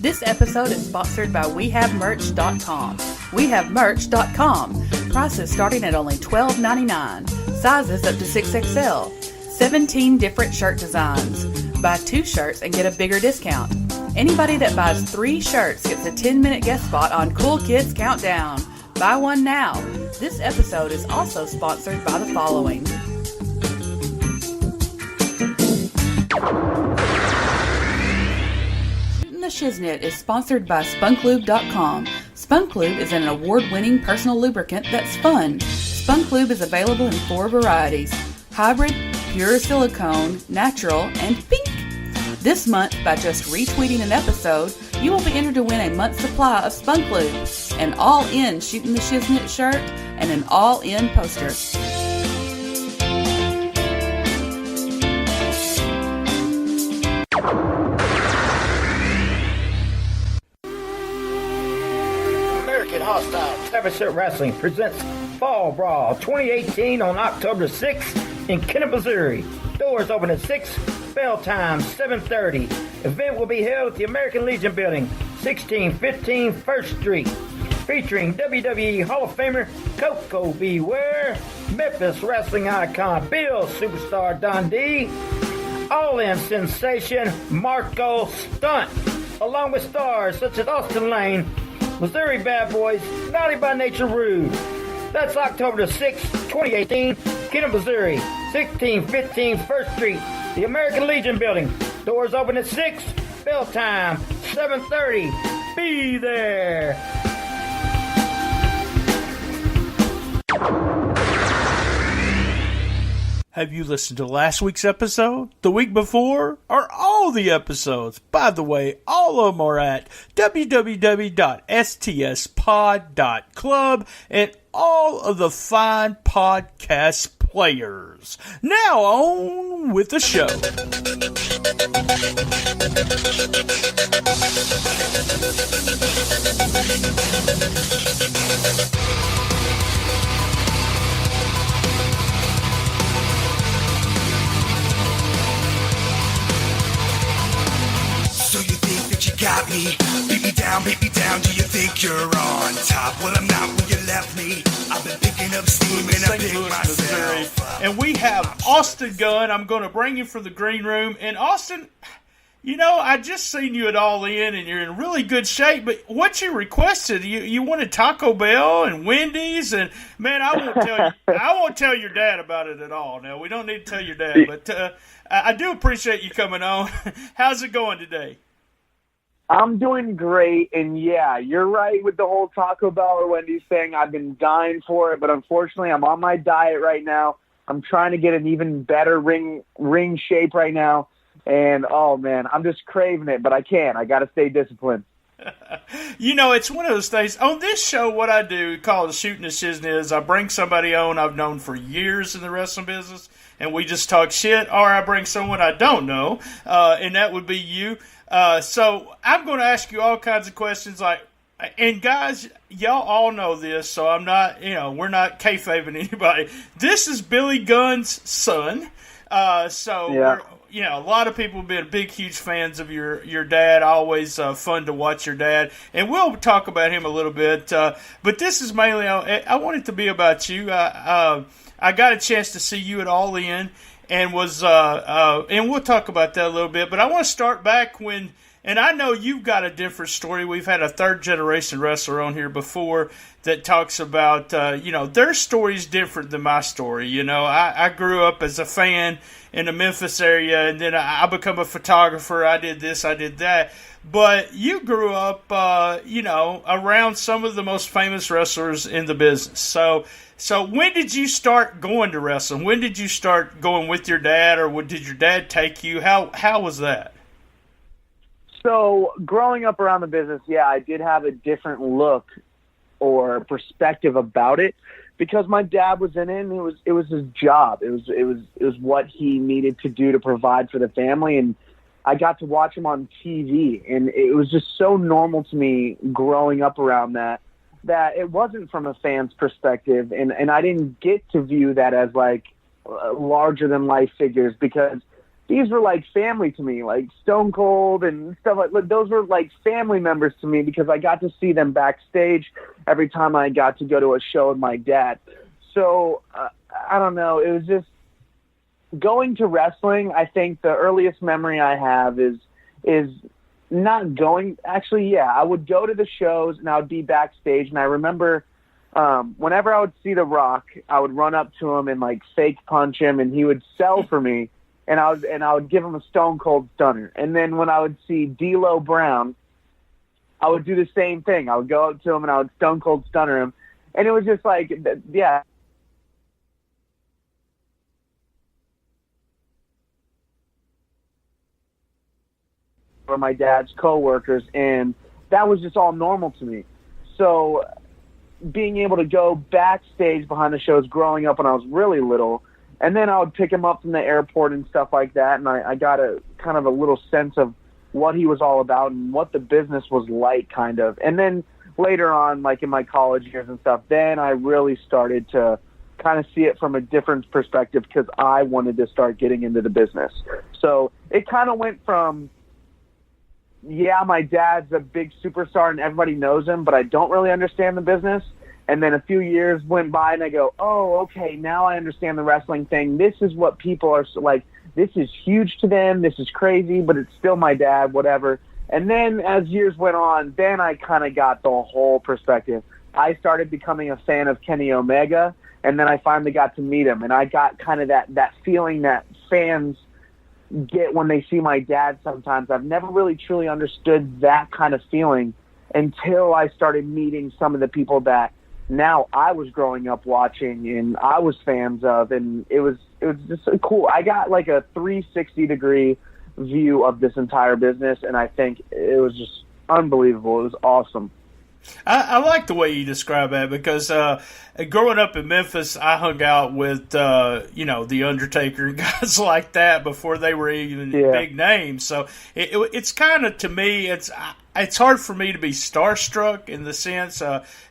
This episode is sponsored by WeHaveMerch.com. WeHaveMerch.com. Prices starting at only $12.99. Sizes up to 6XL. 17 different shirt designs. Buy 2 shirts and get a bigger discount. Anybody that buys 3 shirts gets a 10-minute guest spot on Cool Kids Countdown. Buy one now. This episode is also sponsored by the following. The Shiznit is sponsored by SpunkLube.com. SpunkLube is an award-winning personal lubricant that's fun. SpunkLube is available in 4 varieties: hybrid, pure silicone, natural, and pink. This month, by just retweeting an episode, you will be entered to win a month's supply of SpunkLube, an all-in Shooting the Shiznit shirt, and an all-in poster. Hostile Championship Wrestling presents Fall Brawl 2018 on October 6th in Kennett, Missouri. Doors open at 6, bell time 7:30. Event will be held at the American Legion Building, 1615 1st Street. Featuring WWE Hall of Famer Coco Beware, Memphis wrestling icon Bill Superstar Dundee, All-In sensation Marco Stunt, along with stars such as Austin Lane, Missouri Bad Boys, Naughty by Nature Rude. That's October the 6th, 2018, Kennett, Missouri, 1615 1st Street, the American Legion Building. Doors open at 6, bell time 7:30. Be there. Have you listened to last week's episode, the week before, or all the episodes? By the way, all of them are at www.stspod.club and all of the fine podcast players. Now on with the show. So you think that you got me? Beat me down, do you think you're on top? Well, I'm not where you left me. I've been picking up steam and I pick myself up. And we have Austin Gunn. I'm going to bring you from the green room. And Austin, you know, I just seen you at All In and you're in really good shape, but what you requested, you wanted Taco Bell and Wendy's, and man, I won't tell your dad about it at all. Now, we don't need to tell your dad, but I do appreciate you coming on. How's it going today? I'm doing great, and yeah, you're right with the whole Taco Bell or Wendy's thing. I've been dying for it, but unfortunately, I'm on my diet right now. I'm trying to get an even better ring shape right now, and oh man, I'm just craving it, but I can't. I got to stay disciplined. You know, it's one of those things. On this show, what I do, called Shooting the Shiznit, is I bring somebody on I've known for years in the wrestling business, and we just talk shit, or I bring someone I don't know, and that would be you. So I'm going to ask you all kinds of questions, like, and guys, y'all all know this, so I'm not, we're not kayfabing anybody. This is Billy Gunn's son. Yeah. A lot of people have been big, huge fans of your dad. Always fun to watch your dad, and we'll talk about him a little bit. But this is mainly, I want it to be about you. I got a chance to see you at All In, and and we'll talk about that a little bit. But I want to start back when, and I know you've got a different story. We've had a third generation wrestler on here before that talks about, their story's different than my story. I grew up as a fan in the Memphis area, and then I become a photographer. I did this, I did that. But you grew up, around some of the most famous wrestlers in the business. So when did you start going to wrestling? When did you start going with your dad, or did your dad take you? How was that? So growing up around the business, yeah, I did have a different look or perspective about it because my dad was in it, and it was his job. It was what he needed to do to provide for the family, and I got to watch him on TV, and it was just so normal to me growing up around that it wasn't from a fan's perspective, and I didn't get to view that as like larger than life figures because these were like family to me, like Stone Cold and stuff like those were like family members to me because I got to see them backstage every time I got to go to a show with my dad. So I don't know. It was just going to wrestling. I think the earliest memory I have is not going. Actually, yeah, I would go to the shows and I would be backstage, and I remember whenever I would see The Rock, I would run up to him and like fake punch him, and he would sell for me. And I would give him a Stone Cold Stunner. And then when I would see D'Lo Brown, I would do the same thing. I would go up to him and I would Stone Cold Stunner him. And it was just like, yeah. For my dad's coworkers, and that was just all normal to me. So being able to go backstage behind the shows growing up when I was really little, and then I would pick him up from the airport and stuff like that, and I got a kind of a little sense of what he was all about and what the business was like, kind of. And then later on, like in my college years and stuff, then I really started to kind of see it from a different perspective because I wanted to start getting into the business. So it kind of went from, yeah, my dad's a big superstar and everybody knows him, but I don't really understand the business. And then a few years went by and I go, oh, okay, now I understand the wrestling thing. This is what people are like. This is huge to them. This is crazy, but it's still my dad, whatever. And then as years went on, then I kind of got the whole perspective. I started becoming a fan of Kenny Omega, and then I finally got to meet him. And I got kind of that feeling that fans get when they see my dad sometimes. I've never really truly understood that kind of feeling until I started meeting some of the people that now I was growing up watching and I was fans of, and it was just so cool. I got like a 360-degree view of this entire business, and I think it was just unbelievable. It was awesome. I like the way you describe that because growing up in Memphis, I hung out with, The Undertaker and guys like that before they were even big names. So it's kind of, to me, it's hard for me to be starstruck in the sense.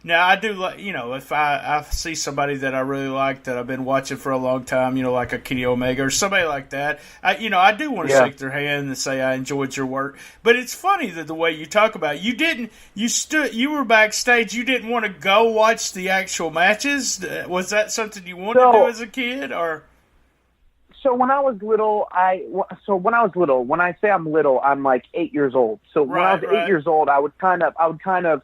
Now, I do, if I see somebody that I really like that I've been watching for a long time, like a Kenny Omega or somebody like that, I do want to shake their hand and say I enjoyed your work. But it's funny that the way you talk about it, you were backstage, you didn't want to go watch the actual matches? Was that something you wanted to do as a kid, or? So when I was little, when I say I'm little, I'm like 8 years old. So when I was 8 years old, I would kind of,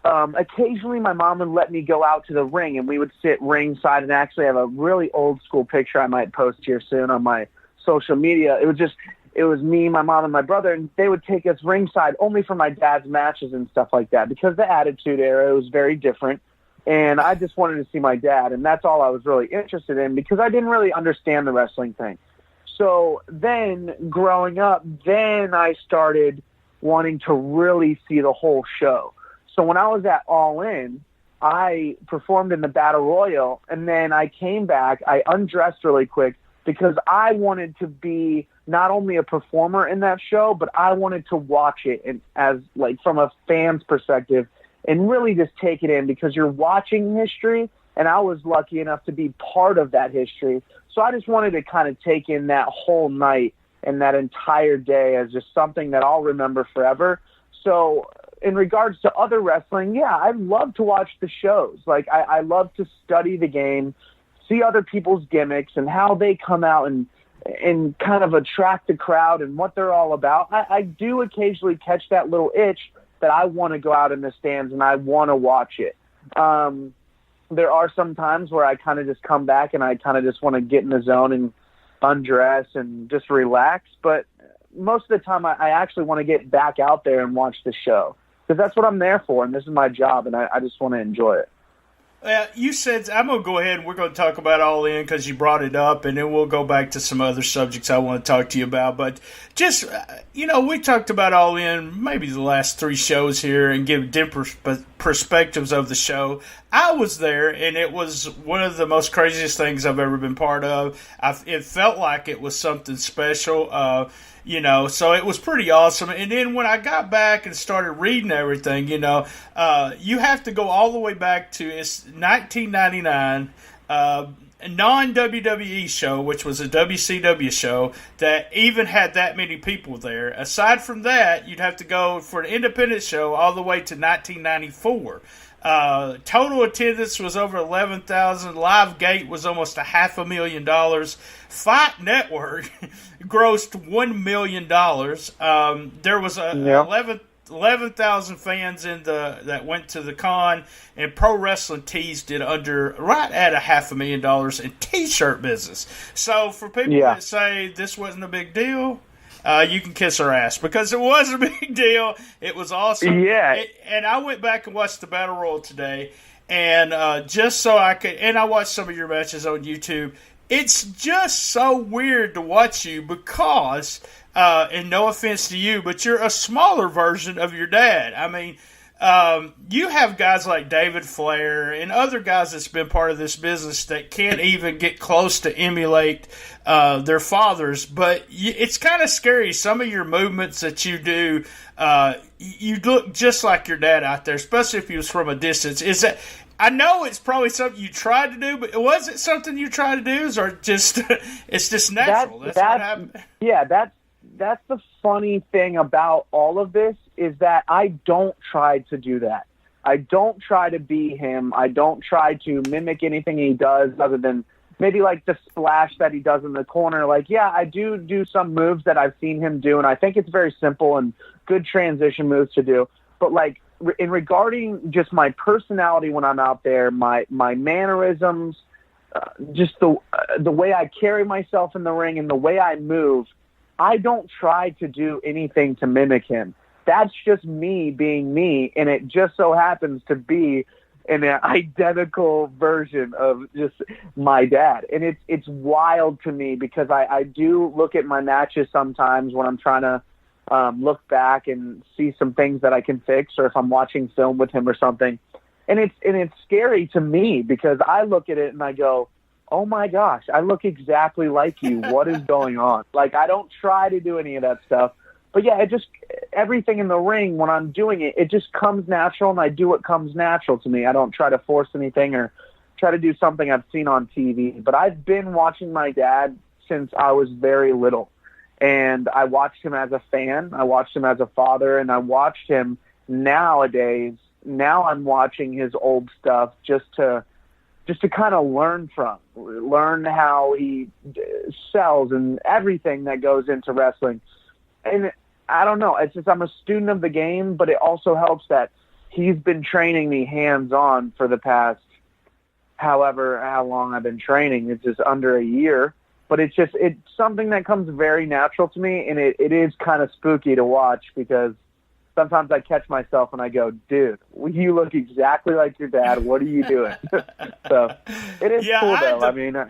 occasionally my mom would let me go out to the ring, and we would sit ringside, and actually have a really old school picture I might post here soon on my social media. It was me, my mom, and my brother, and they would take us ringside only for my dad's matches and stuff like that because the Attitude Era was very different. And I just wanted to see my dad, and that's all I was really interested in because I didn't really understand the wrestling thing. So then, growing up, then I started wanting to really see the whole show. So when I was at All In, I performed in the Battle Royal, and then I came back, I undressed really quick because I wanted to be not only a performer in that show, but I wanted to watch it and as like from a fan's perspective, and really just take it in because you're watching history, and I was lucky enough to be part of that history. So I just wanted to kind of take in that whole night and that entire day as just something that I'll remember forever. So in regards to other wrestling, yeah, I love to watch the shows. Like I love to study the game, see other people's gimmicks and how they come out and kind of attract the crowd and what they're all about. I do occasionally catch that little itch that I want to go out in the stands and I want to watch it. There are some times where I kind of just come back and I kind of just want to get in the zone and undress and just relax. But most of the time I actually want to get back out there and watch the show because that's what I'm there for, and this is my job, and I just want to enjoy it. You said, I'm going to go ahead and we're going to talk about All In because you brought it up, and then we'll go back to some other subjects I want to talk to you about. But just, we talked about All In maybe the last three shows here and give different perspectives of the show. I was there, and it was one of the most craziest things I've ever been part of. It felt like it was something special. So it was pretty awesome. And then when I got back and started reading everything, you have to go all the way back to it's 1999. non-WWE show, which was a WCW show, that even had that many people there. Aside from that, you'd have to go for an independent show all the way to 1994. Total attendance was over 11,000. Live gate was almost $500,000. Fight Network grossed $1 million. There was 11,000 fans that went to the con, and Pro Wrestling Tees did right at $500,000 in T-shirt business. So for people that say this wasn't a big deal, you can kiss her ass, because it was a big deal. It was awesome. Yeah. And I went back and watched the Battle Royal today, and just so I could, and I watched some of your matches on YouTube. It's just so weird to watch you because, and no offense to you, but you're a smaller version of your dad. I mean, you have guys like David Flair and other guys that's been part of this business that can't even get close to emulate their fathers. But it's kind of scary. Some of your movements that you do, you look just like your dad out there, especially if he was from a distance. Is that? I know it's probably something you tried to do, but was it something you tried to do, or just it's just natural? That's what happened. Yeah, that's the funny thing about all of this, is that I don't try to do that. I don't try to be him. I don't try to mimic anything he does, other than maybe like the splash that he does in the corner. Like, yeah, I do some moves that I've seen him do, and I think it's very simple and good transition moves to do. But like, in regarding just my personality when I'm out there, my mannerisms, just the way I carry myself in the ring and the way I move, I don't try to do anything to mimic him. That's just me being me, and it just so happens to be an identical version of just my dad. And it's wild to me, because I do look at my matches sometimes when I'm trying to look back and see some things that I can fix, or if I'm watching film with him or something. And it's scary to me, because I look at it and I go, oh my gosh, I look exactly like you. What is going on? Like, I don't try to do any of that stuff. But yeah, everything in the ring, when I'm doing it, it just comes natural, and I do what comes natural to me. I don't try to force anything or try to do something I've seen on TV. But I've been watching my dad since I was very little. And I watched him as a fan, I watched him as a father, and I watched him nowadays. Now I'm watching his old stuff just to kind of learn how he sells and everything that goes into wrestling. And I don't know, it's just I'm a student of the game, but it also helps that he's been training me hands-on for the past how long I've been training. It's just under a year. But it's something that comes very natural to me, and it is kind of spooky to watch, because sometimes I catch myself and I go, dude, you look exactly like your dad. What are you doing? So it is cool, though.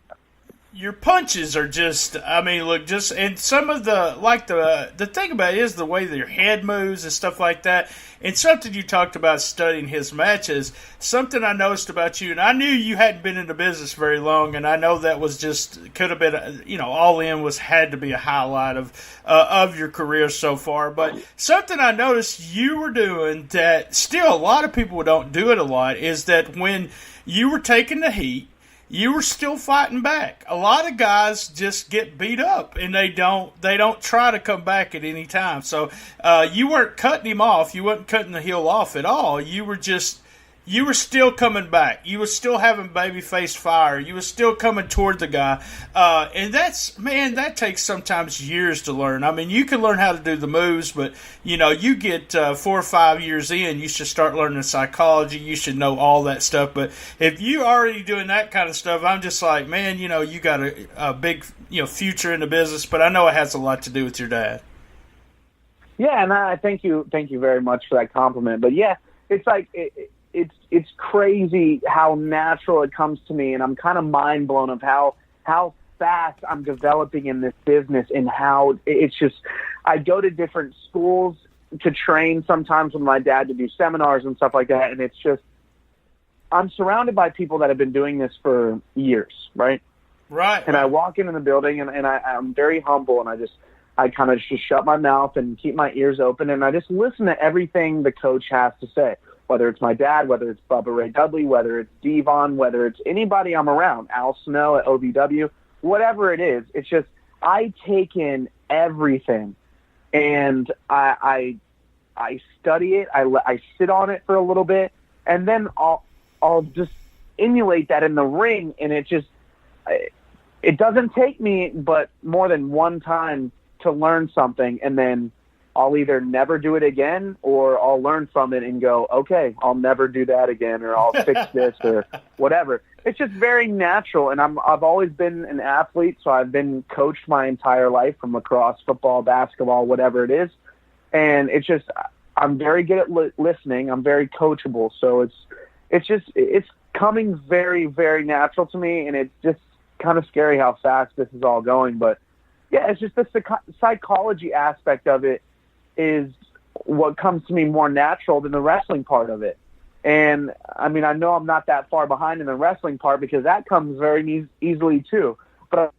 Your punches are just, and some of the thing about it is the way that your head moves and stuff like that. And something you talked about studying his matches, something I noticed about you, and I knew you hadn't been in the business very long, and I know that was could have been, All In had to be a highlight of your career so far. But something I noticed you were doing that still a lot of people don't do it a lot, is that when you were taking the heat, you were still fighting back. A lot of guys just get beat up, and they don't try to come back at any time. So you weren't cutting him off. You weren't cutting the heel off at all. You were still coming back. You were still having babyface fire. You were still coming toward the guy. And that takes sometimes years to learn. I mean, you can learn how to do the moves, but, you get 4 or 5 years in, you should start learning psychology. You should know all that stuff. But if you're already doing that kind of stuff, I'm just like, man, you got a big, future in the business. But I know it has a lot to do with your dad. Yeah, and I thank you very much for that compliment. But yeah, it's like it's crazy how natural it comes to me, and I'm kind of mind blown of how fast I'm developing in this business, and how it's just, I go to different schools to train sometimes with my dad to do seminars and stuff like that, and it's just, I'm surrounded by people that have been doing this for years, right? Right. And I walk into the building, and I'm very humble, and I kind of just shut my mouth and keep my ears open, and I just listen to everything the coach has to say. whether it's my dad, whether it's Bubba Ray Dudley, whether it's Devon, whether it's anybody I'm around, Al Snow at OVW, whatever it is. It's just I take in everything, and I study it. I sit on it for a little bit, and then I'll just emulate that in the ring, and it doesn't take me but more than one time to learn something, and then I'll either never do it again or I'll learn from it and go, okay, I'll never do that again, or I'll fix this or whatever. It's just very natural, and I've always been an athlete, so I've been coached my entire life from lacrosse, football, basketball, whatever it is, and it's just I'm very good at listening. I'm very coachable, so it's coming very, very natural to me, and it's just kind of scary how fast this is all going. But yeah, it's just the psychology aspect of it is what comes to me more natural than the wrestling part of it. And I mean, I know I'm not that far behind in the wrestling part because that comes very easily too. But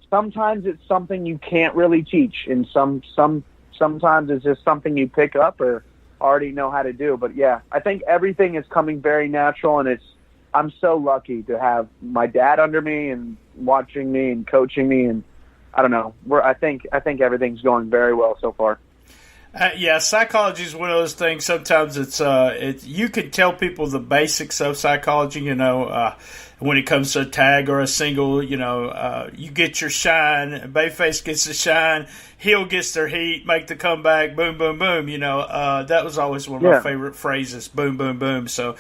sometimes it's something you can't really teach, and sometimes it's just something you pick up or already know how to do. But yeah, I think everything is coming very natural, and I'm so lucky to have my dad under me and watching me and coaching me, and I don't know. I think everything's going very well so far. Yeah, psychology is one of those things. Sometimes it's you can tell people the basics of psychology. When it comes to a tag or a single, you get your shine. Bayface gets the shine. Heel gets their heat. Make the comeback. Boom, boom, boom. That was always one of my favorite phrases. Boom, boom, boom. So,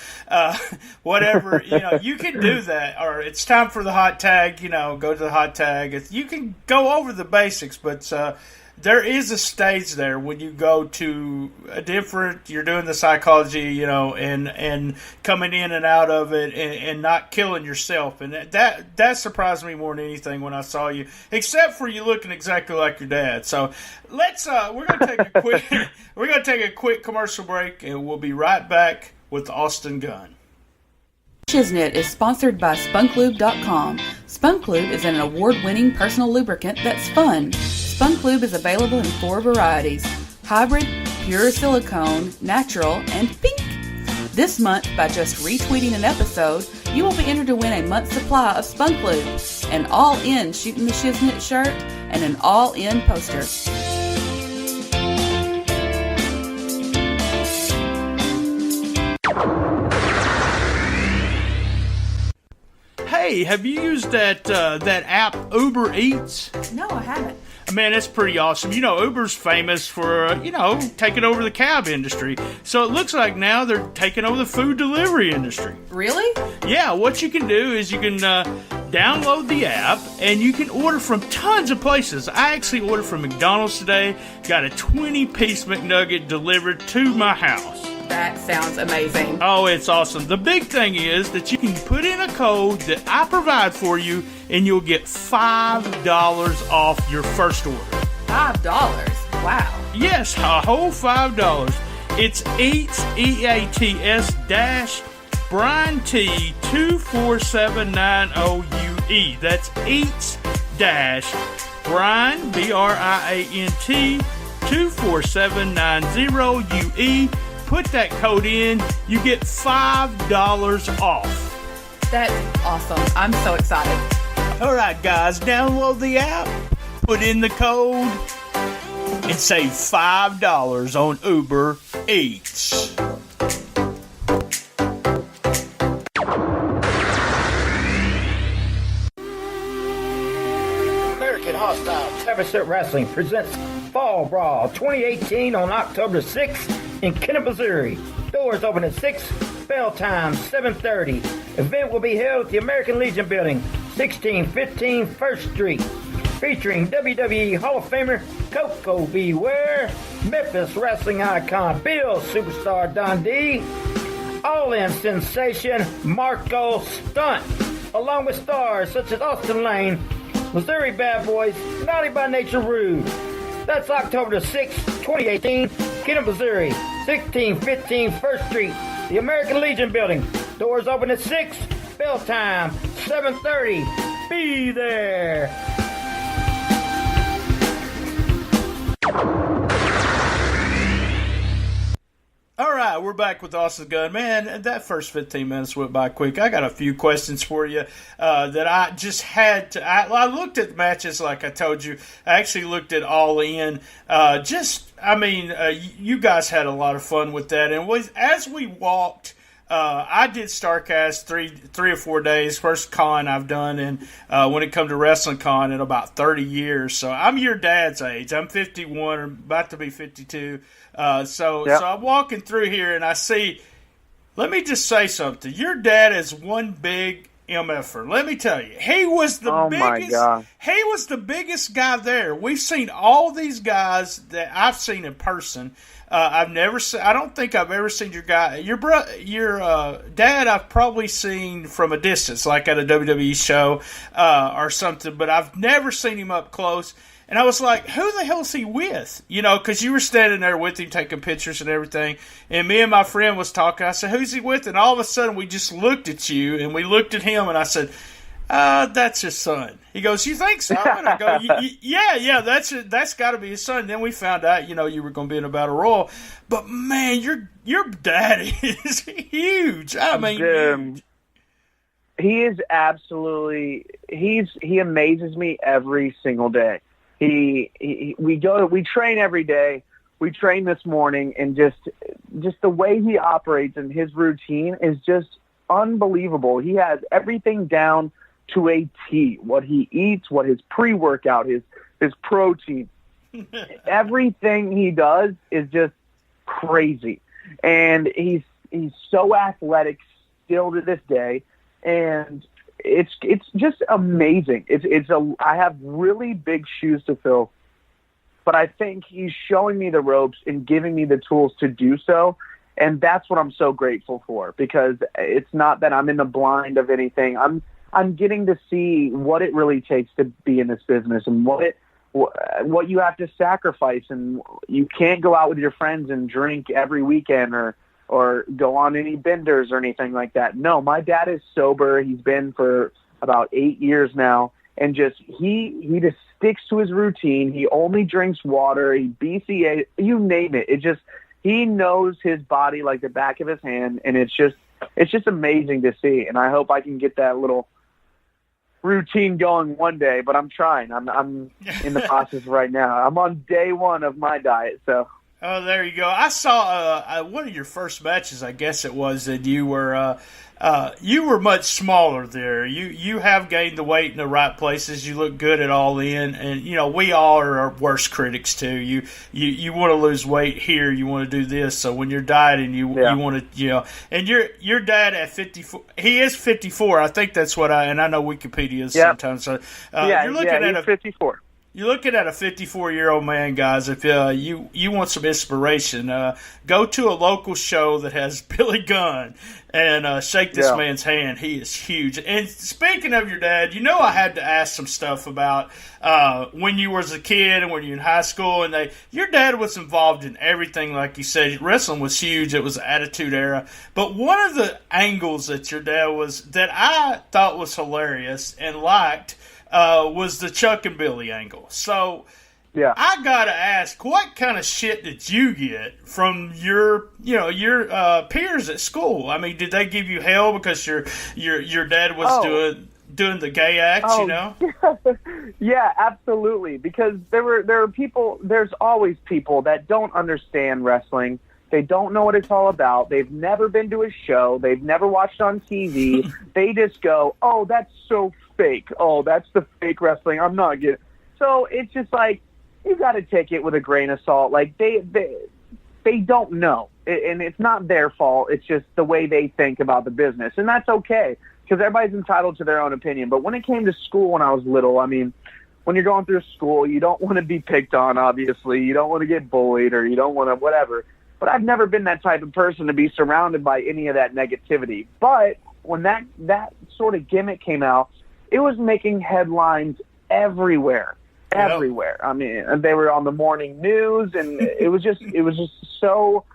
whatever, you can do that. Or it's time for the hot tag. Go to the hot tag. You can go over the basics, but there is a stage there when you go to you're doing the psychology, and coming in and out of it and not killing yourself. And that surprised me more than anything when I saw you, except for you looking exactly like your dad. So we're going to take a quick commercial break, and we'll be right back with Austin Gunn. Shiznit is sponsored by SpunkLube.com. SpunkLube is an award-winning personal lubricant that's fun. SpunkLube is available in 4 varieties: hybrid, pure silicone, natural, and pink. This month, by just retweeting an episode, you will be entered to win a month's supply of SpunkLube, an all-in Shooting the Shiznit shirt, and an all-in poster. Hey, have you used that app Uber Eats? No, I haven't. Man, it's pretty awesome. Uber's famous for, taking over the cab industry. So it looks like now they're taking over the food delivery industry. Really? Yeah, what you can do is you can download the app, and you can order from tons of places. I actually ordered from McDonald's today, got a 20-piece McNugget delivered to my house. That sounds amazing. Oh, it's awesome. The big thing is that you can put in a code that I provide for you, and you'll get $5 off your first order. $5? Wow. Yes, a whole $5. It's EATS Brian T 24790UE. That's Eats Brian BRIANT 24790UE. Put that code in, you get $5 off. That's awesome. I'm so excited. All right, guys, download the app, put in the code, and save $5 on Uber Eats. American Hostile 7-Set Wrestling presents Fall Brawl 2018 on October 6th in Kennett, Missouri. Doors open at 6, bell time 7:30. Event will be held at the American Legion Building, 1615 1st Street. Featuring WWE Hall of Famer Coco Beware, Memphis wrestling icon Bill Superstar Dundee, All-In sensation Marco Stunt, along with stars such as Austin Lane, Missouri Bad Boys, Naughty by Nature Rude. That's October the 6th, 2018, Kennett, Missouri, 1615 1st Street, the American Legion Building. Doors open at 6, bell time 7:30. Be there. right, we're back with Austin Gunn. Man, that first 15 minutes went by quick. I got a few questions for you that I just had to. I looked at matches like I told you. I actually looked at All In. You guys had a lot of fun with that. And as we walked, I did StarCast three or 4 days. First con I've done, and when it comes to Wrestling Con, in about 30 years. So I'm your dad's age. I'm 51, or about to be 52. So I'm walking through here, and I see. Let me just say something. Your dad is one big MFer. Let me tell you, he was the biggest. My God. He was the biggest guy there. We've seen all these guys that I've seen in person. I don't think I've ever seen your dad. I've probably seen from a distance, like at a WWE show or something, but I've never seen him up close. And I was like, who the hell is he with? Because you were standing there with him taking pictures and everything. And me and my friend was talking. I said, who's he with? And all of a sudden we just looked at you and we looked at him, and I said, that's his son. He goes, you think so? And I go, yeah, that's got to be his son. And then we found out, you were going to be in a battle royal. But man, your daddy is huge. I mean, huge. He is absolutely. He amazes me every single day. We train every day. We train this morning, and just the way he operates and his routine is just unbelievable. He has everything down to a T. What he eats, what his pre-workout, his protein, everything he does is just crazy. And he's so athletic still to this day, and it's just amazing. I have really big shoes to fill, but I think he's showing me the ropes and giving me the tools to do so. And that's what I'm so grateful for, because it's not that I'm in the blind of anything. I'm getting to see what it really takes to be in this business, and what you have to sacrifice. And you can't go out with your friends and drink every weekend or go on any benders or anything like that. No, my dad is sober. He's been for about 8 years now, and he just sticks to his routine. He only drinks water. He BCA, you name it. He knows his body like the back of his hand, and it's just amazing to see. And I hope I can get that little routine going one day, but I'm trying. I'm in the process right now. I'm on day 1 of my diet, so. Oh, there you go. I saw one of your first matches, I guess it was, that you were much smaller there. You have gained the weight in the right places. You look good at All In, and we all are our worst critics too. You want to lose weight here, you want to do this. So when you're dieting, you want to and your dad at 54. He is 54. I think that's what I know Wikipedia is sometimes. So you're looking at 54. You're looking at a 54-year-old man, guys. If you want some inspiration, go to a local show that has Billy Gunn and shake this man's hand. He is huge. And speaking of your dad, I had to ask some stuff about when you was a kid and when you were in high school. And your dad was involved in everything, like you said. Wrestling was huge. It was the Attitude Era. But one of the angles that your dad was that I thought was hilarious and liked was the Chuck and Billy angle. So I gotta ask, what kind of shit did you get from your peers at school? I mean, did they give you hell because your dad was doing the gay acts? Yeah, absolutely. Because there are people. There's always people that don't understand wrestling. They don't know what it's all about. They've never been to a show. They've never watched on TV. They just go, "Oh, that's so fake. Oh, that's the fake wrestling. I'm not getting." So it's just like, you got to take it with a grain of salt. Like they don't know, and it's not their fault. It's just the way they think about the business, and that's okay, because everybody's entitled to their own opinion. But when it came to school when I was little, I mean, when you're going through school, you don't want to be picked on. Obviously, you don't want to get bullied, or you don't want to whatever. But I've never been that type of person to be surrounded by any of that negativity. But when that sort of gimmick came out, it was making headlines everywhere. I mean, they were on the morning news, and it was just so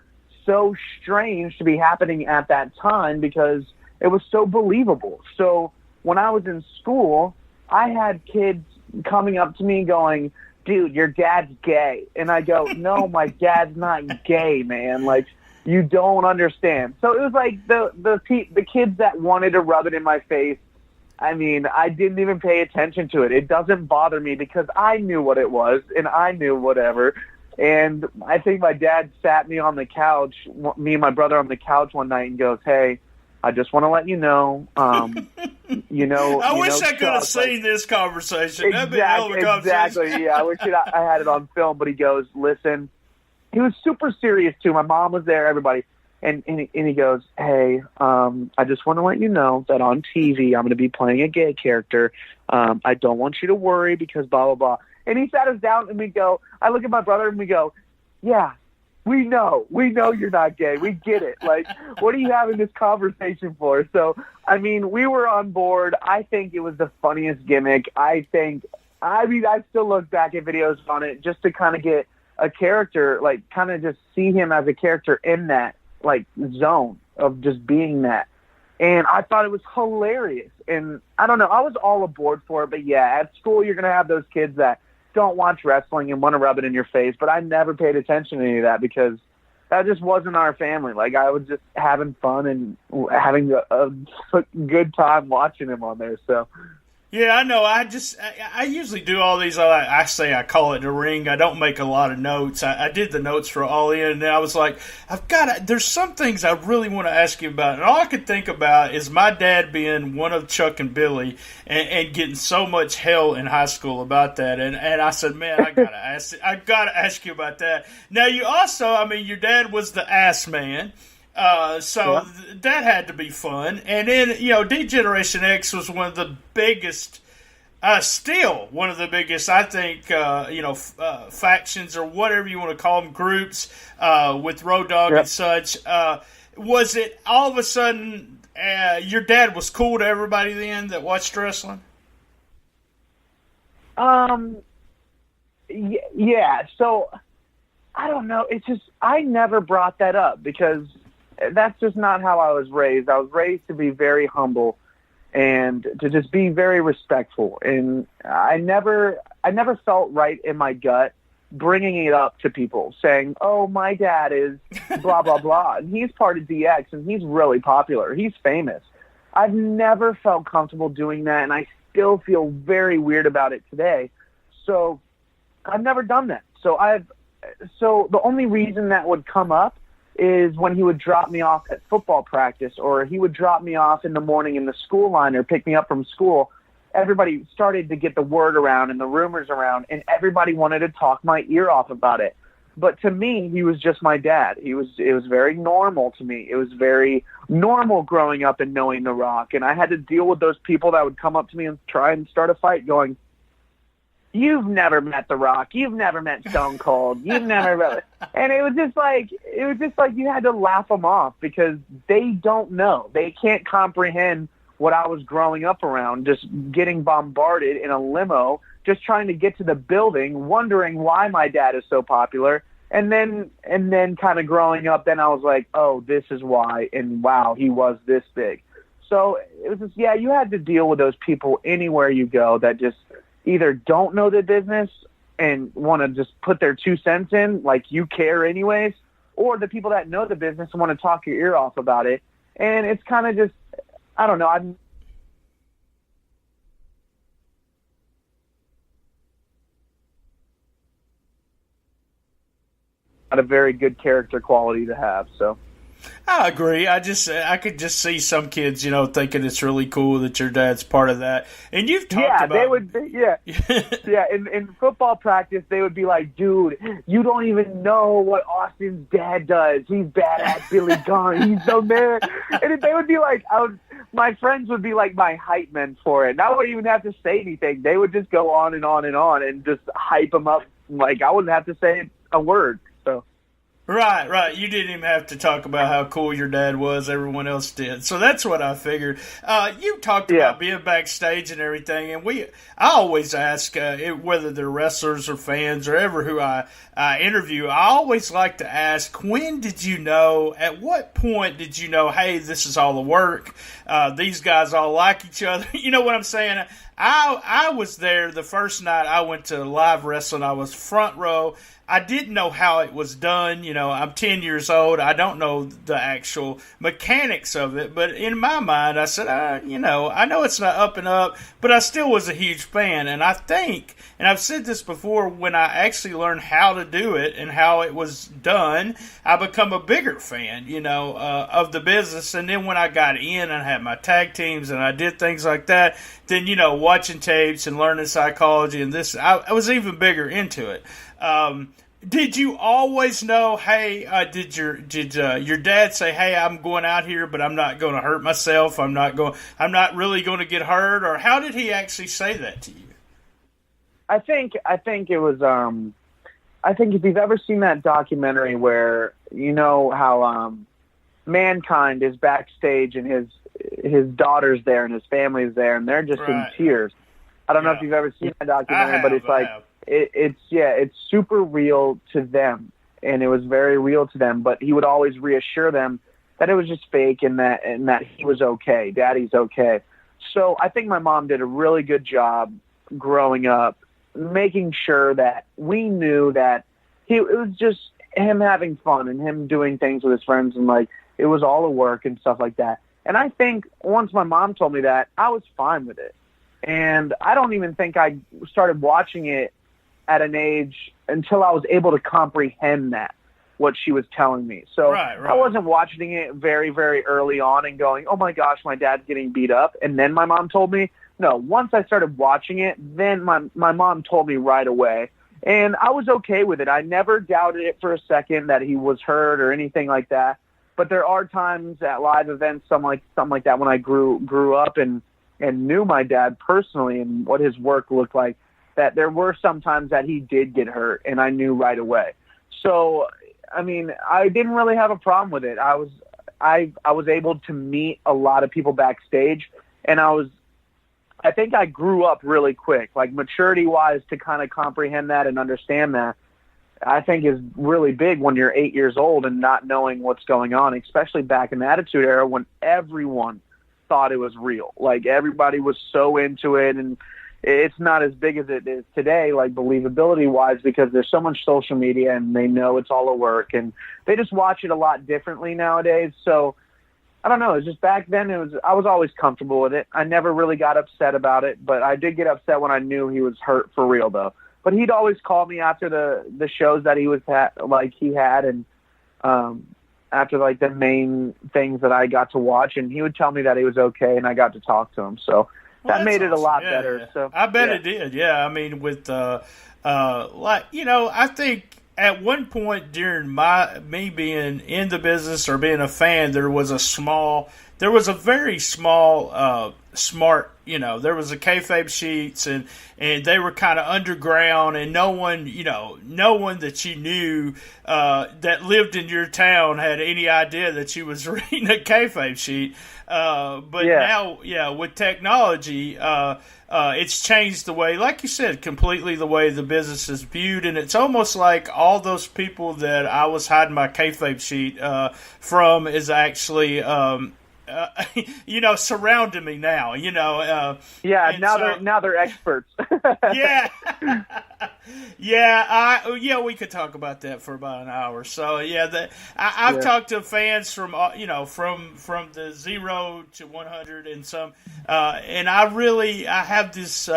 strange to be happening at that time, because it was so believable. So when I was in school, I had kids coming up to me going, "Dude, your dad's gay." And I go, "No, my dad's not gay, man. Like, You don't understand. So it was like the kids that wanted to rub it in my face. I mean, I didn't even pay attention to it. It doesn't bother me because I knew what it was and I knew whatever. And I think my dad sat me on the couch, me and my brother on the couch one night, and goes, "Hey, I just want to let you know, I wish I could have seen this conversation. That'd be a hell of a conversation. Exactly. Yeah, I wish I had it on film. But he goes, "Listen." He was super serious too. My mom was there, everybody, and he goes, "Hey, I just want to let you know that on TV I'm going to be playing a gay character. I don't want you to worry because blah blah blah." And he sat us down, and I look at my brother, and we go, "Yeah, we know you're not gay. We get it. Like, what are you having this conversation for?" So, I mean, we were on board. I think it was the funniest gimmick. I still look back at videos on it just to kind of get a character, like kind of just see him as a character in that like zone of just being that. And I thought it was hilarious. And I don't know, I was all aboard for it. But yeah, at school you're going to have those kids that don't watch wrestling and want to rub it in your face. But I never paid attention to any of that because that just wasn't our family. Like, I was just having fun and having a good time watching him on there. So yeah, I know. I usually do all these. I call it the ring. I don't make a lot of notes. I did the notes for All In, and I was like, there's some things I really want to ask you about. And all I could think about is my dad being one of Chuck and Billy and getting so much hell in high school about that. And I said, man, I gotta ask you about that. Now, you also, I mean, your dad was the ass man. So that had to be fun. And then, D-Generation X was one of the biggest, still one of the biggest, I think, factions or whatever you want to call them, groups, with Road Dogg and such. Was it all of a sudden, your dad was cool to everybody then that watched wrestling? Yeah. So, I don't know. It's just, I never brought that up because that's just not how I was raised. I was raised to be very humble and to just be very respectful. And I never felt right in my gut bringing it up to people saying, "Oh, my dad is blah, blah, blah. And he's part of DX and he's really popular. He's famous." I've never felt comfortable doing that. And I still feel very weird about it today. So I've never done that. So the only reason that would come up is when he would drop me off at football practice, or he would drop me off in the morning in the school line or pick me up from school. Everybody started to get the word around and the rumors around, and everybody wanted to talk my ear off about it. But to me, he was just my dad. It was very normal to me. It was very normal growing up and knowing The Rock, and I had to deal with those people that would come up to me and try and start a fight going, "You've never met The Rock. You've never met Stone Cold. You've never," and it was just like you had to laugh them off because they don't know. They can't comprehend what I was growing up around, just getting bombarded in a limo, just trying to get to the building, wondering why my dad is so popular. And then kind of growing up, then I was like, oh, this is why, and wow, he was this big. So it was just, yeah, you had to deal with those people anywhere you go that just either don't know the business and want to just put their 2 cents in, like you care anyways, or the people that know the business and want to talk your ear off about it. And it's kind of just, I don't know, I'm not a very good character quality to have, so. I agree. I could just see some kids, thinking it's really cool that your dad's part of that. And you've talked about... They would, yeah. In football practice, they would be like, "Dude, you don't even know what Austin's dad does. He's bad at Billy Gunn. He's so mad." And they would be like, my friends would be like my hype men for it. And I wouldn't even have to say anything. They would just go on and on and on and just hype them up. Like, I wouldn't have to say a word. So. Right. You didn't even have to talk about how cool your dad was. Everyone else did. So that's what I figured. You talked about being backstage and everything, and I always ask, whether they're wrestlers or fans or ever who I interview, I always like to ask, when did you know, at what point did you know, hey, this is all the work, these guys all like each other? You know what I'm saying? I was there the first night I went to live wrestling. I was front row. I didn't know how it was done. I'm 10 years old. I don't know the actual mechanics of it. But in my mind, I said, I know it's not up and up, but I still was a huge fan. And I think, and I've said this before, when I actually learned how to do it and how it was done, I become a bigger fan, of the business. And then when I got in and had my tag teams and I did things like that, then, watching tapes and learning psychology and this, I was even bigger into it. Did you always know? Hey, did your dad say, "Hey, I'm going out here, but I'm not going to hurt myself. I'm not really going to get hurt"? Or how did he actually say that to you? I think it was. I think if you've ever seen that documentary where how Mankind is backstage and his daughter's there and his family's there and they're just in tears. I don't know if you've ever seen that documentary, but it's like. It's super real to them, and it was very real to them. But he would always reassure them that it was just fake and that he was okay, Daddy's okay. So I think my mom did a really good job growing up, making sure that we knew that it was just him having fun and him doing things with his friends, and like it was all a work and stuff like that. And I think once my mom told me that, I was fine with it. And I don't even think I started watching it at an age until I was able to comprehend what she was telling me. So I wasn't watching it very, very early on and going, oh my gosh, my dad's getting beat up. And then my mom told me. No, once I started watching it, then my mom told me right away. And I was okay with it. I never doubted it for a second that he was hurt or anything like that. But there are times at live events, something like that, when I grew up and knew my dad personally and what his work looked like, that there were some times that he did get hurt, and I knew right away. So, I mean, I didn't really have a problem with it. I was able to meet a lot of people backstage, and I think I grew up really quick, like maturity-wise, to kind of comprehend that and understand that. I think is really big when you're 8 years old and not knowing what's going on, especially back in the Attitude Era when everyone thought it was real. Like everybody was so into it, and it's not as big as it is today, like believability-wise, because there's so much social media and they know it's all a work, and they just watch it a lot differently nowadays. So I don't know. It's just back then I was always comfortable with it. I never really got upset about it, but I did get upset when I knew he was hurt for real, though. But he'd always call me after the shows that he had, and after like the main things that I got to watch, and he would tell me that he was okay, and I got to talk to him. So. That made it a lot better. Yeah. So I bet it did. Yeah, I mean, with I think at one point during me being in the business or being a fan, there was a very small smart. There was a kayfabe sheets, and they were kind of underground, and no one that you knew that lived in your town had any idea that you was reading a kayfabe sheet. But now, with technology, it's changed the way, like you said, completely the way the business is viewed, and it's almost like all those people that I was hiding my kayfabe sheet from is actually. Surrounding me now, now they're experts. We could talk about that for about an hour. So I've talked to fans from the 0 to 100 and some, and I have this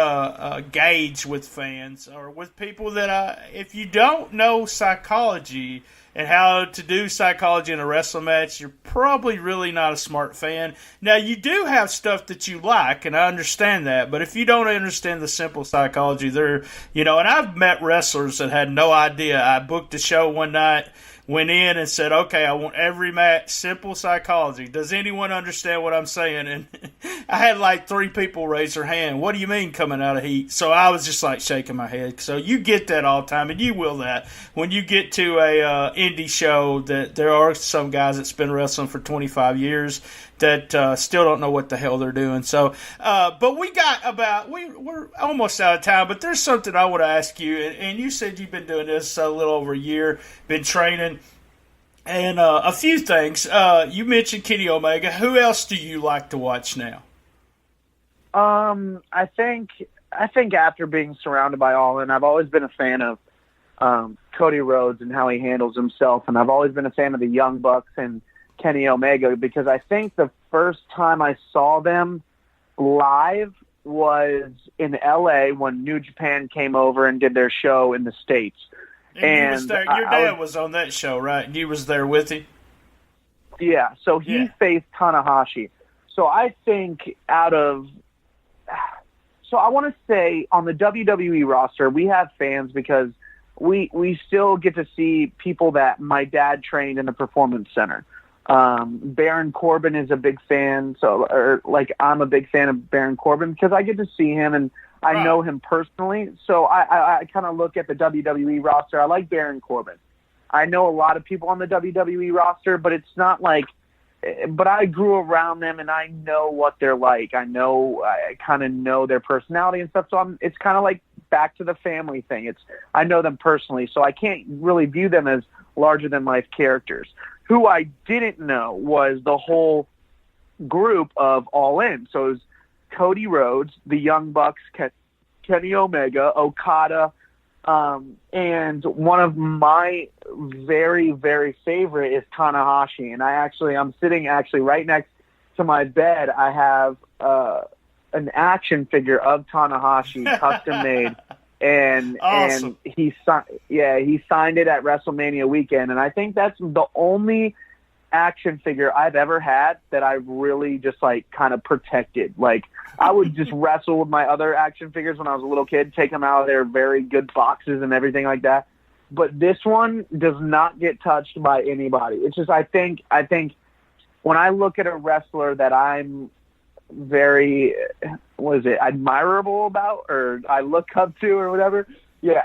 gauge with fans or with people that if you don't know psychology and how to do psychology in a wrestling match, you're probably really not a smart fan. Now, you do have stuff that you like, and I understand that, but if you don't understand the simple psychology, and I've met wrestlers that had no idea. I booked a show one night, went in and said, okay, I want every match simple psychology. Does anyone understand what I'm saying? And I had like 3 people raise their hand. What do you mean coming out of heat? So I was just like shaking my head. So you get that all the time, and you will that when you get to a indie show, that there are some guys that's been wrestling for 25 years that still don't know what the hell they're doing. So, but we're almost out of time, but there's something I want to ask you, and you said you've been doing this a little over a year, been training, and a few things. You mentioned Kenny Omega. Who else do you like to watch now? I think after being surrounded by All In, I've always been a fan of Cody Rhodes and how he handles himself, and I've always been a fan of the Young Bucks and Kenny Omega, because I think the first time I saw them live was in LA when New Japan came over and did their show in the States. And you was there, your dad was on that show, right? And you was there with him? Yeah, so he faced Tanahashi. So I think so I want to say on the WWE roster, we have fans because we still get to see people that my dad trained in the Performance Center. Baron Corbin is a big fan, I'm a big fan of Baron Corbin because I get to see him and I know him personally. So I kind of look at the WWE roster. I like Baron Corbin. I know a lot of people on the WWE roster, but it's not like, but I grew around them and I know what they're like. I kind of know their personality and stuff. So it's kind of like back to the family thing. I know them personally, so I can't really view them as larger than life characters. Who I didn't know was the whole group of All In. So it was Cody Rhodes, the Young Bucks, Kenny Omega, Okada, and one of my very, very favorite is Tanahashi. And I'm sitting right next to my bed. I have an action figure of Tanahashi, custom made. And awesome. and he signed it at WrestleMania weekend, and I think that's the only action figure I've ever had that I really just kind of protected. I would just wrestle with my other action figures when I was a little kid, take them out of their very good boxes and everything like that. But this one does not get touched by anybody. It's just I think when I look at a wrestler that I'm very admirable about or I look up to or whatever,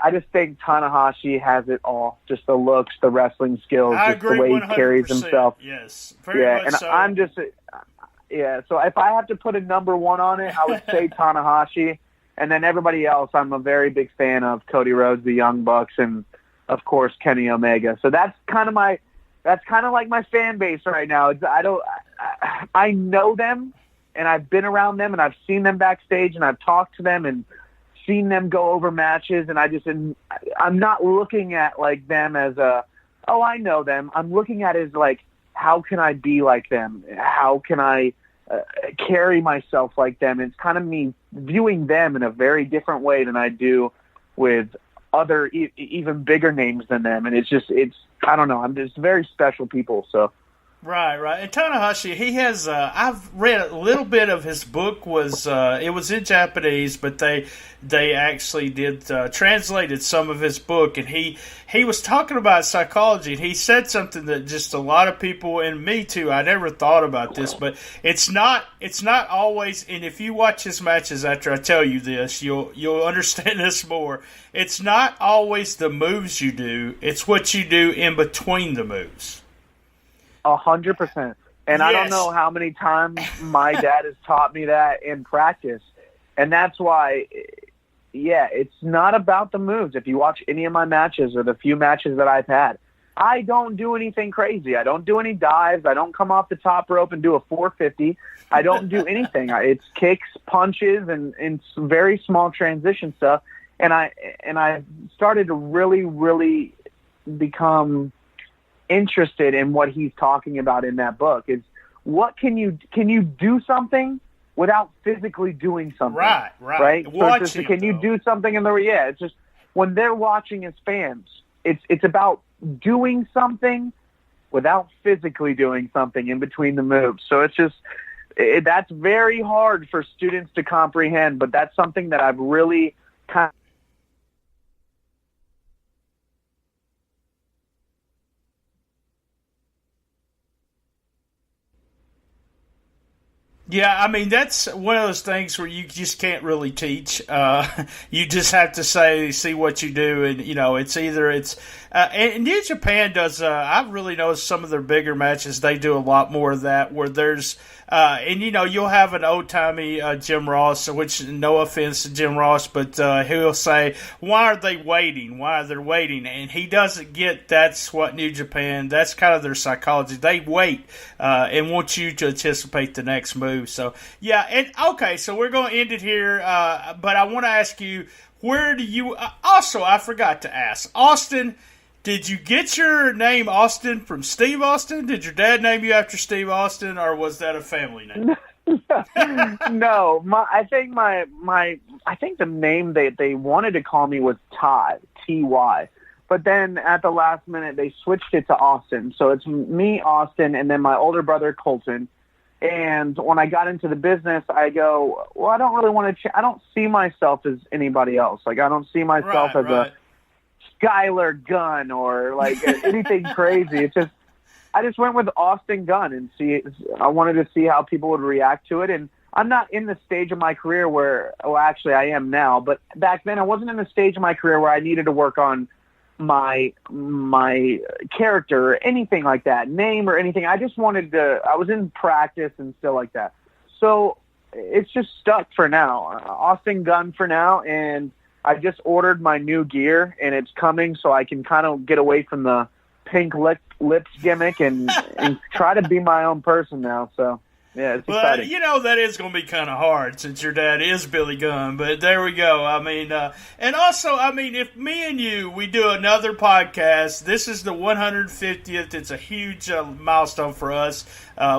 I just think Tanahashi has it all. Just the looks, the wrestling skills, just the way 100%. He carries himself. Yes, very much so. I'm just so if I have to put a number one on it, I would say Tanahashi, and then everybody else I'm a very big fan of: Cody Rhodes, the Young Bucks, and of course Kenny Omega. So that's kind of like my fan base right now. I know them, and I've been around them, and I've seen them backstage, and I've talked to them, and seen them go over matches, and I'm not looking at them as I know them. I'm looking at it as how can I be like them? How can I carry myself like them? It's kind of me viewing them in a very different way than I do with other even bigger names than them, and it's I don't know. I'm just very special people, so. Right. And Tanahashi, he has. I've read a little bit of his book. It was in Japanese, but they actually did translated some of his book, and he was talking about psychology, and he said something that just a lot of people, and me too, I never thought about this, but it's not always. And if you watch his matches after I tell you this, you'll understand this more. It's not always the moves you do; it's what you do in between the moves. 100%. And I don't know how many times my dad has taught me that in practice. And that's why, it's not about the moves. If you watch any of my matches or the few matches that I've had, I don't do anything crazy. I don't do any dives. I don't come off the top rope and do a 450. I don't do anything. It's kicks, punches, and very small transition stuff. And I started to really, really become interested in what he's talking about in that book. Is what can you do something without physically doing something? Right. So can you do something in the it's just when they're watching as fans, it's about doing something without physically doing something in between the moves. So it's just that's very hard for students to comprehend, but that's something that I've really kind of Yeah, I mean, that's one of those things where you just can't really teach. You just have to see what you do, and, it's either And New Japan does, I've really noticed some of their bigger matches, they do a lot more of that, where there's, and you'll have an old-timey Jim Ross, which, no offense to Jim Ross, but he'll say, why are they waiting? Why are they waiting? And he doesn't get that's what New Japan, that's kind of their psychology. They wait and want you to anticipate the next move. So, yeah, and okay, so we're going to end it here, but I want to ask you, where do you, also, I forgot to ask, Austin, did you get your name Austin from Steve Austin? Did your dad name you after Steve Austin, or was that a family name? No, I think the name they wanted to call me was Ty, T-Y. But then at the last minute, they switched it to Austin. So it's me, Austin, and then my older brother, Colton. And when I got into the business, I go, well, I don't really want to I don't see myself as anybody else. Like, I don't see myself as a Skylar Gunn or like anything crazy. It's just, I just went with Austin Gunn and I wanted to see how people would react to it. And I'm not in the stage of my career where, well, actually I am now, but back then I wasn't in the stage of my career where I needed to work on my character or anything like that, name or anything. I just wanted to, I was in practice and still like that. So it's just stuck for now. Austin Gunn for now, and I just ordered my new gear, and it's coming, so I can kind of get away from the pink lips gimmick and try to be my own person now. So, yeah, it's exciting. That is going to be kind of hard since your dad is Billy Gunn, but there we go. I mean, and also, I mean, if me and you, we do another podcast, this is the 150th. It's a huge milestone for us.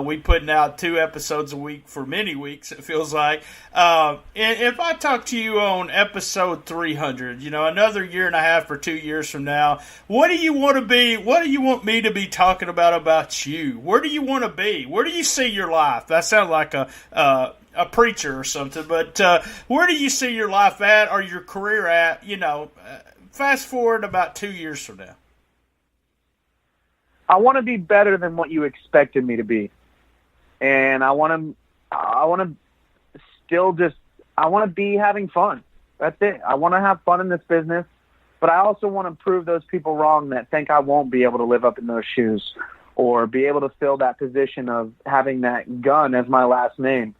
We putting out 2 episodes a week for many weeks, it feels like. And if I talk to you on episode 300, another year and a half or 2 years from now, what do you want to be? What do you want me to be talking about you? Where do you want to be? Where do you see your life? That sounds like a preacher or something, but where do you see your life at or your career at, fast forward about 2 years from now? I want to be better than what you expected me to be. And I want to be having fun. That's it. I want to have fun in this business, but I also want to prove those people wrong that think I won't be able to live up in those shoes or be able to fill that position of having that Gunn as my last name.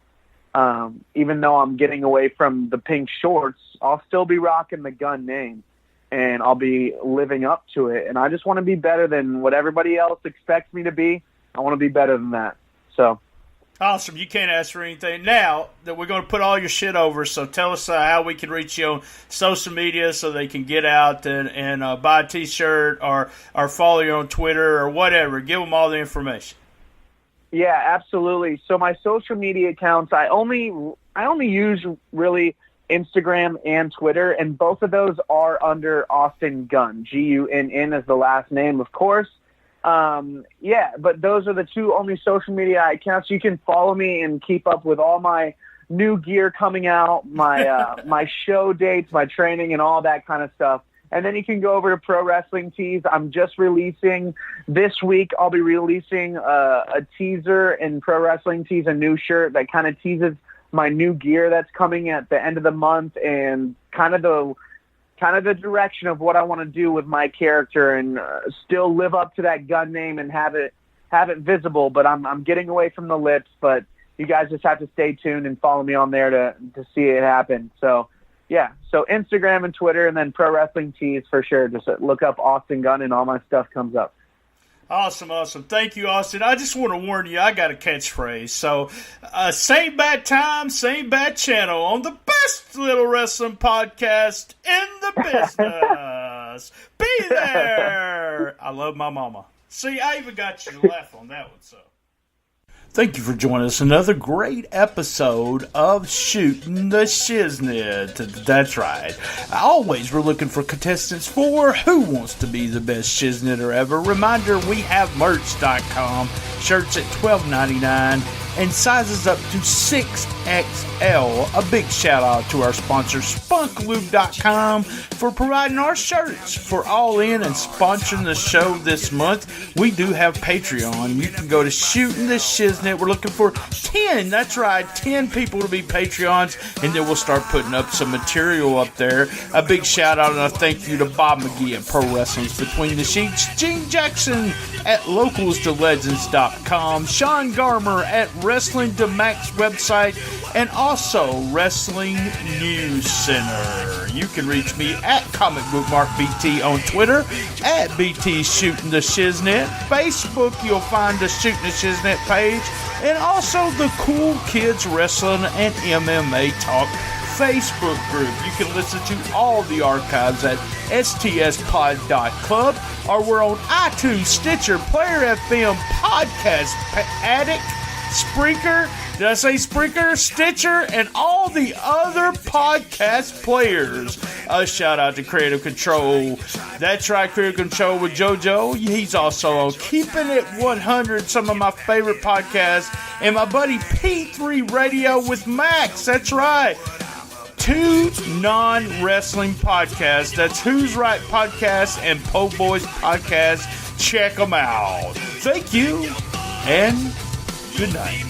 Even though I'm getting away from the pink shorts, I'll still be rocking the Gunn name. And I'll be living up to it. And I just want to be better than what everybody else expects me to be. I want to be better than that. So awesome. You can't ask for anything. Now that we're going to put all your shit over, so tell us how we can reach you on social media so they can get out and buy a T-shirt or follow you on Twitter or whatever. Give them all the information. Yeah, absolutely. So my social media accounts, I only use really Instagram and Twitter, and both of those are under Austin Gunn, Gunn as the last name, of course. But those are the 2 only social media accounts. You can follow me and keep up with all my new gear coming out, my my show dates, my training, and all that kind of stuff. And then you can go over to Pro Wrestling Tees. I'm just releasing this week. I'll be releasing a teaser in Pro Wrestling Tees, a new shirt that kind of teases my new gear that's coming at the end of the month and kind of the direction of what I want to do with my character and still live up to that Gunn name and have it visible. But I'm getting away from the lips, but you guys just have to stay tuned and follow me on there to see it happen. So yeah, so Instagram and Twitter, and then Pro Wrestling Tees for sure. Just look up Austin Gunn and all my stuff comes up. Awesome. Thank you, Austin. I just want to warn you, I got a catchphrase. So, same bad time, same bad channel on the best little wrestling podcast in the business. Be there. I love my mama. See, I even got you to laugh on that one, so. Thank you for joining us. Another great episode of Shooting the Shiznit. That's right. Always we're looking for contestants for Who Wants to Be the Best Shiznitter Ever. Reminder, we have merch.com. Shirts at $12.99. and sizes up to 6XL. A big shout out to our sponsor, spunklube.com, for providing our shirts for All In and sponsoring the show this month. We do have Patreon. You can go to Shooting the Shiznit. We're looking for 10, that's right, 10 people to be Patreons, and then we'll start putting up some material up there. A big shout out and a thank you to Bob McGee at Pro Wrestling's Between the Sheets, Gene Jackson at localstolegends.com, Sean Garmer at Wrestling to Max website, and also Wrestling News Center. You can reach me at Comic Book Mark BT on Twitter, at BT Shooting the Shiznit. Facebook, you'll find the Shooting the Shiznit page, and also the Cool Kids Wrestling and MMA Talk Facebook group. You can listen to all the archives at stspod.club, or we're on iTunes, Stitcher, Player FM, Podcast Addict, Spreaker, did I say Spreaker, Stitcher, and all the other podcast players. A shout out to Creative Control. That's right, Creative Control with JoJo. He's also on Keeping It 100, some of my favorite podcasts, and my buddy P3 Radio with Max. That's right. 2 non-wrestling podcasts. That's Who's Right Podcast and Po Boys Podcast. Check them out. Thank you, and good night.